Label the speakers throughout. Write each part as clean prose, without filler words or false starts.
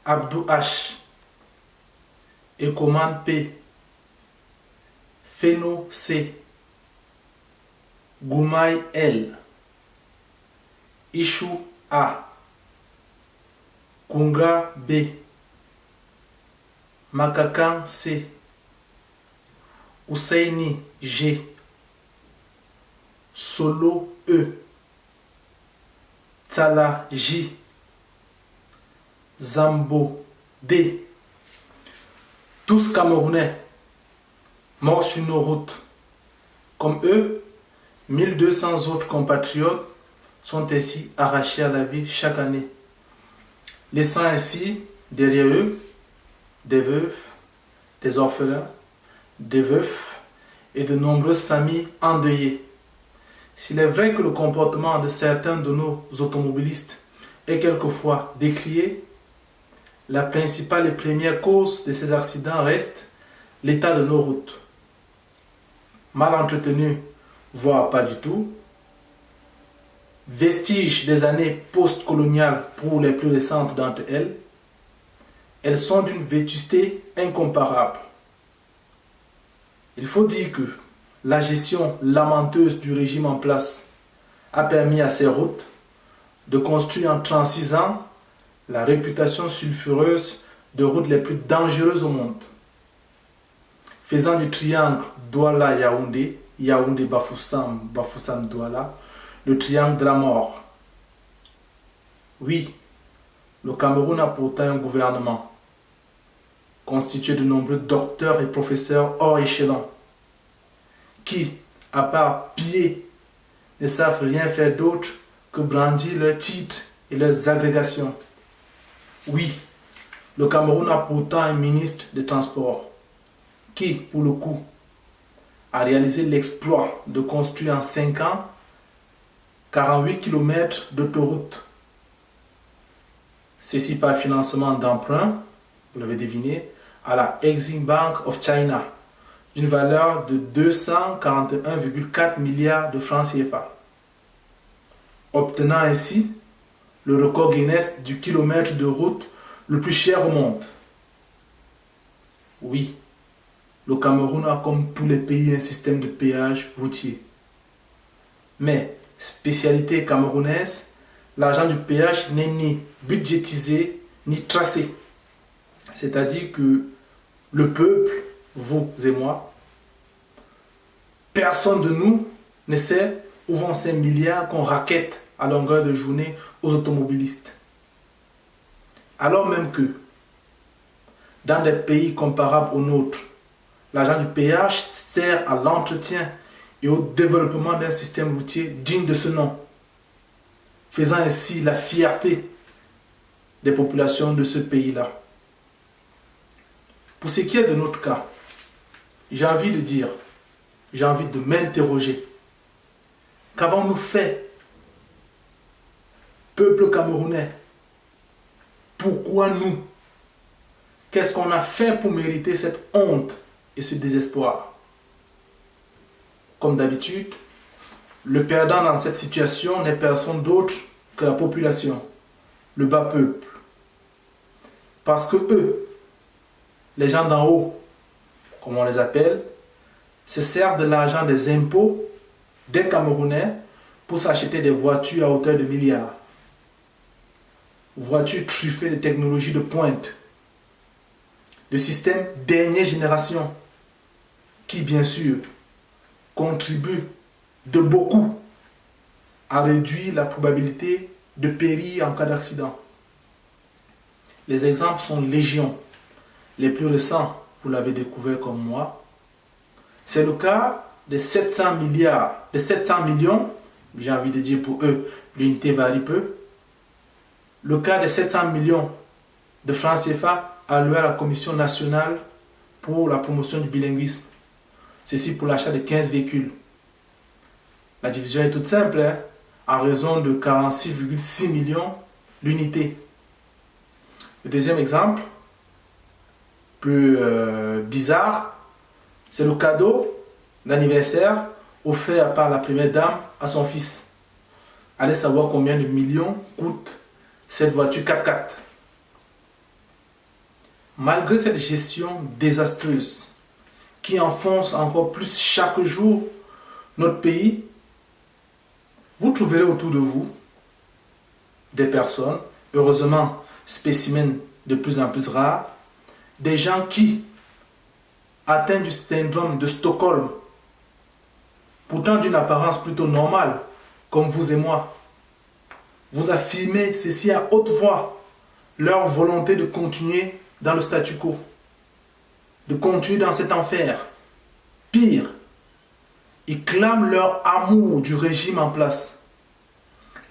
Speaker 1: Abdou H, Ekoman P, Feno C, Goumaï L, Ishou A, Kunga B, Makakan C, Ousseini G, Solo E, Tala J, Zambo D. Tous Camerounais morts sur nos routes. Comme eux, 1200 autres compatriotes sont ainsi arrachés à la vie chaque année, laissant ainsi derrière eux des veuves, des orphelins, des veufs et de nombreuses familles endeuillées. S'il est vrai que le comportement de certains de nos automobilistes est quelquefois décrié, la principale et première cause de ces accidents reste l'état de nos routes. Mal entretenues, voire pas du tout, vestiges des années post-coloniales pour les plus récentes d'entre elles, elles sont d'une vétusté incomparable. Il faut dire que la gestion lamenteuse du régime en place a permis à ces routes de construire en 36 ans la réputation sulfureuse de routes les plus dangereuses au monde, faisant du triangle Douala-Yaoundé, Yaoundé-Bafoussam, Bafoussam-Douala, le triangle de la mort. Oui, le Cameroun a pourtant un gouvernement constitué de nombreux docteurs et professeurs hors échelon, qui, à part piller, ne savent rien faire d'autre que brandir leurs titres et leurs agrégations. Oui, le Cameroun a pourtant un ministre des Transports qui, pour le coup, a réalisé l'exploit de construire en 5 ans 48 km d'autoroute. Ceci par financement d'emprunt, vous l'avez deviné, à la Exim Bank of China, d'une valeur de 241,4 milliards de francs CFA, obtenant ainsi le record Guinness du kilomètre de route le plus cher au monde. Oui, le Cameroun a comme tous les pays un système de péage routier. Mais, spécialité camerounaise, l'argent du péage n'est ni budgétisé ni tracé. C'est-à-dire que le peuple, vous et moi, personne de nous ne sait où vont ces milliards qu'on raquette à longueur de journée aux automobilistes. Alors même que, dans des pays comparables aux nôtres, l'argent du péage sert à l'entretien et au développement d'un système routier digne de ce nom, faisant ainsi la fierté des populations de ce pays-là. Pour ce qui est de notre cas, j'ai envie de m'interroger. Qu'avons-nous fait, peuple camerounais? Pourquoi nous? Qu'est-ce qu'on a fait pour mériter cette honte et ce désespoir? Comme d'habitude, le perdant dans cette situation n'est personne d'autre que la population, le bas peuple. Parce que eux, les gens d'en haut, comme on les appelle, se servent de l'argent des impôts des Camerounais pour s'acheter des voitures à hauteur de milliards. Voitures truffées de technologies de pointe, de systèmes dernière génération, qui bien sûr contribuent de beaucoup à réduire la probabilité de périr en cas d'accident. Les exemples sont légion. Les plus récents, vous l'avez découvert comme moi, c'est le cas des 700 millions, j'ai envie de dire pour eux, l'unité varie peu, le cas des 700 millions de francs CFA alloués à la Commission nationale pour la promotion du bilinguisme. Ceci pour l'achat de 15 véhicules. La division est toute simple, hein, en raison de 46,6 millions l'unité. Le deuxième exemple, plus bizarre, c'est le cadeau d'anniversaire offert par la première dame à son fils. Allez savoir combien de millions coûte cette voiture 4x4. malgré cette gestion désastreuse qui enfonce encore plus chaque jour notre pays, vous trouverez autour de vous des personnes, heureusement spécimens de plus en plus rares, des gens qui, atteints du syndrome de Stockholm, pourtant d'une apparence plutôt normale, comme vous et moi, vous affirmez ceci à haute voix, leur volonté de continuer dans le statu quo, de continuer dans cet enfer. Pire, ils clament leur amour du régime en place.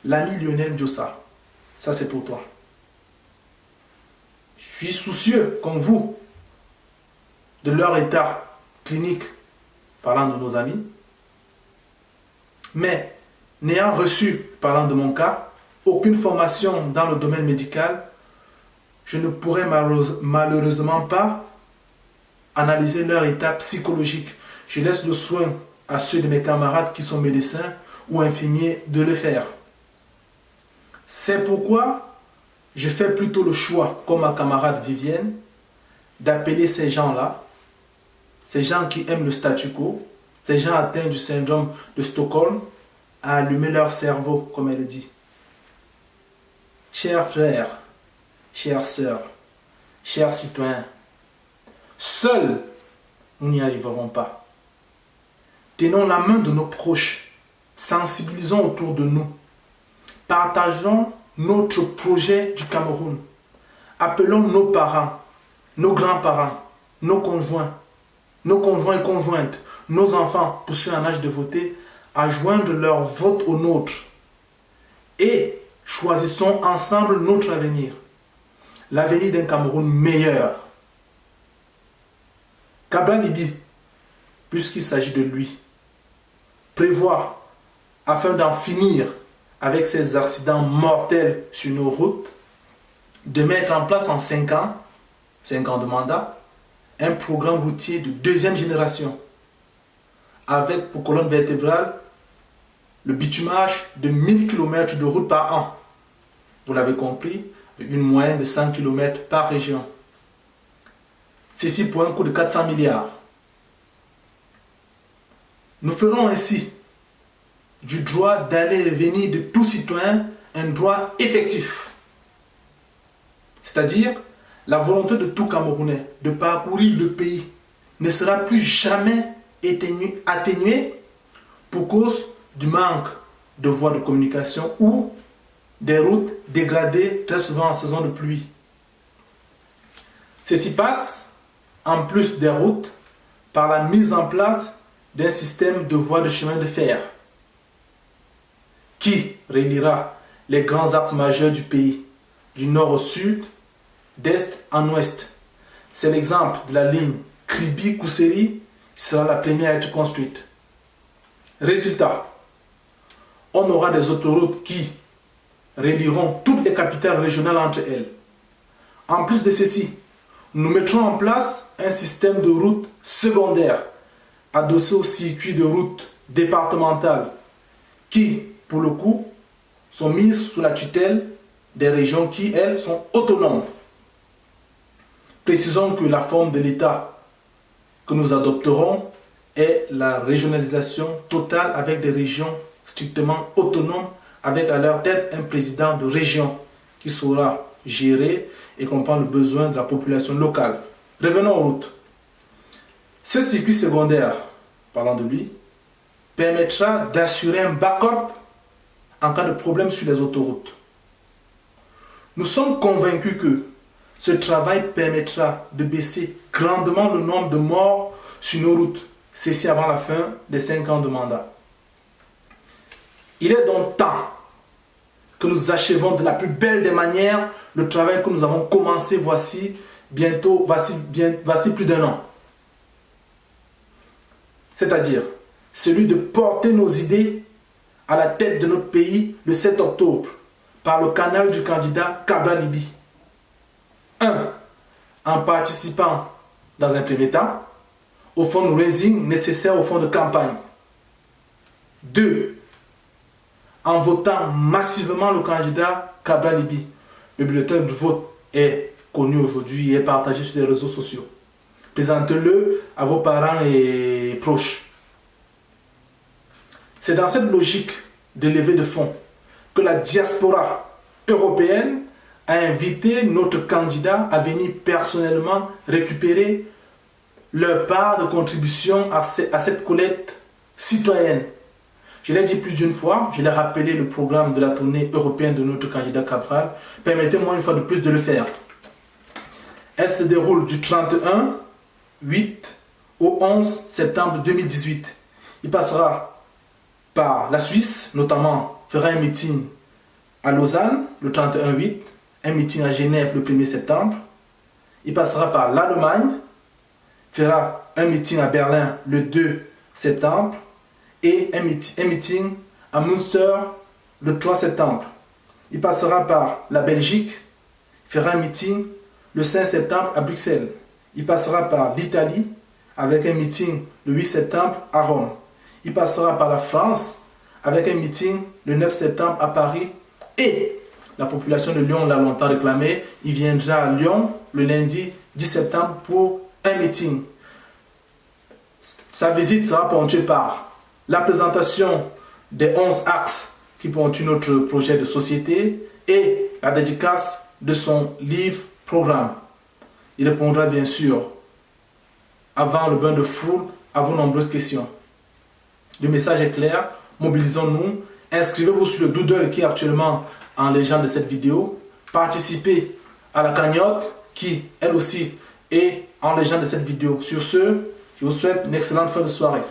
Speaker 1: L'ami Lionel Diossa, ça c'est pour toi. Je suis soucieux, comme vous, de leur état clinique, parlant de nos amis. Mais, n'ayant reçu, parlant de mon cas, aucune formation dans le domaine médical, je ne pourrais malheureusement pas analyser leur état psychologique. Je laisse le soin à ceux de mes camarades qui sont médecins ou infirmiers de le faire. C'est pourquoi je fais plutôt le choix, comme ma camarade Vivienne, d'appeler ces gens-là, ces gens qui aiment le statu quo, ces gens atteints du syndrome de Stockholm, à allumer leur cerveau, comme elle dit. Chers frères, chères sœurs, chers citoyens, seuls, nous n'y arriverons pas. Tenons la main de nos proches, sensibilisons autour de nous, partageons notre projet du Cameroun, appelons nos parents, nos grands-parents, nos conjoints et conjointes, nos enfants, pour ceux en âge de voter, à joindre leur vote au nôtre et choisissons ensemble notre avenir, l'avenir d'un Cameroun meilleur. Cabral Liby, puisqu'il s'agit de lui, prévoit, afin d'en finir avec ces accidents mortels sur nos routes, de mettre en place en 5 ans de mandat, un programme routier de deuxième génération, avec pour colonne vertébrale le bitumage de 1000 km de route par an. Vous l'avez compris, une moyenne de 100 km par région. Ceci pour un coût de 400 milliards. Nous ferons ainsi du droit d'aller et venir de tout citoyen un droit effectif. C'est-à-dire, la volonté de tout Camerounais de parcourir le pays ne sera plus jamais atténuée pour cause du manque de voies de communication ou des routes dégradées très souvent en saison de pluie. Ceci passe, en plus des routes, par la mise en place d'un système de voies de chemin de fer qui reliera les grands axes majeurs du pays, du nord au sud, d'est en ouest. C'est l'exemple de la ligne Kribi-Kousseri qui sera la première à être construite. Résultat, on aura des autoroutes qui relieront toutes les capitales régionales entre elles. En plus de ceci, nous mettrons en place un système de routes secondaires adossé au circuit de routes départementales qui, pour le coup, sont mises sous la tutelle des régions qui, elles, sont autonomes. Précisons que la forme de l'État que nous adopterons est la régionalisation totale avec des régions strictement autonomes avec à leur tête un président de région qui saura gérer et comprendre le besoin de la population locale. Revenons aux routes. Ce circuit secondaire, parlant de lui, permettra d'assurer un backup en cas de problème sur les autoroutes. Nous sommes convaincus que ce travail permettra de baisser grandement le nombre de morts sur nos routes, ceci avant la fin des 5 ans de mandat. Il est donc temps que nous achevons de la plus belle des manières le travail que nous avons commencé voici plus d'1 an. C'est-à-dire celui de porter nos idées à la tête de notre pays le 7 octobre par le canal du candidat Cabral Liby. 1. En participant dans un premier temps au fundraising nécessaire au fonds de campagne. 2. En votant massivement le candidat Cabral Liby. Le bulletin de vote est connu aujourd'hui et partagé sur les réseaux sociaux. Présentez-le à vos parents et proches. C'est dans cette logique de levée de fonds que la diaspora européenne a invité notre candidat à venir personnellement récupérer leur part de contribution à cette collecte citoyenne. Je l'ai dit plus d'une fois, je l'ai rappelé le programme de la tournée européenne de notre candidat Cabral. Permettez-moi une fois de plus de le faire. Elle se déroule du 31/8 au 11 septembre 2018. Il passera par la Suisse, notamment fera un meeting à Lausanne le 31/8, un meeting à Genève le 1er septembre. Il passera par l'Allemagne, fera un meeting à Berlin le 2 septembre et un meeting à Münster le 3 septembre. Il passera par la Belgique, fera un meeting le 5 septembre à Bruxelles. Il passera par l'Italie avec un meeting le 8 septembre à Rome. Il passera par la France avec un meeting le 9 septembre à Paris. Et la population de Lyon l'a longtemps réclamé. Il viendra à Lyon le lundi 10 septembre pour un meeting. Sa visite sera ponctuée par la présentation des 11 axes qui ponctuent notre projet de société et la dédicace de son livre-programme. Il répondra bien sûr, avant le bain de foule, à vos nombreuses questions. Le message est clair, mobilisons-nous, inscrivez-vous sur le doodle qui est actuellement en légende de cette vidéo, participez à la cagnotte qui, elle aussi, est en légende de cette vidéo. Sur ce, je vous souhaite une excellente fin de soirée.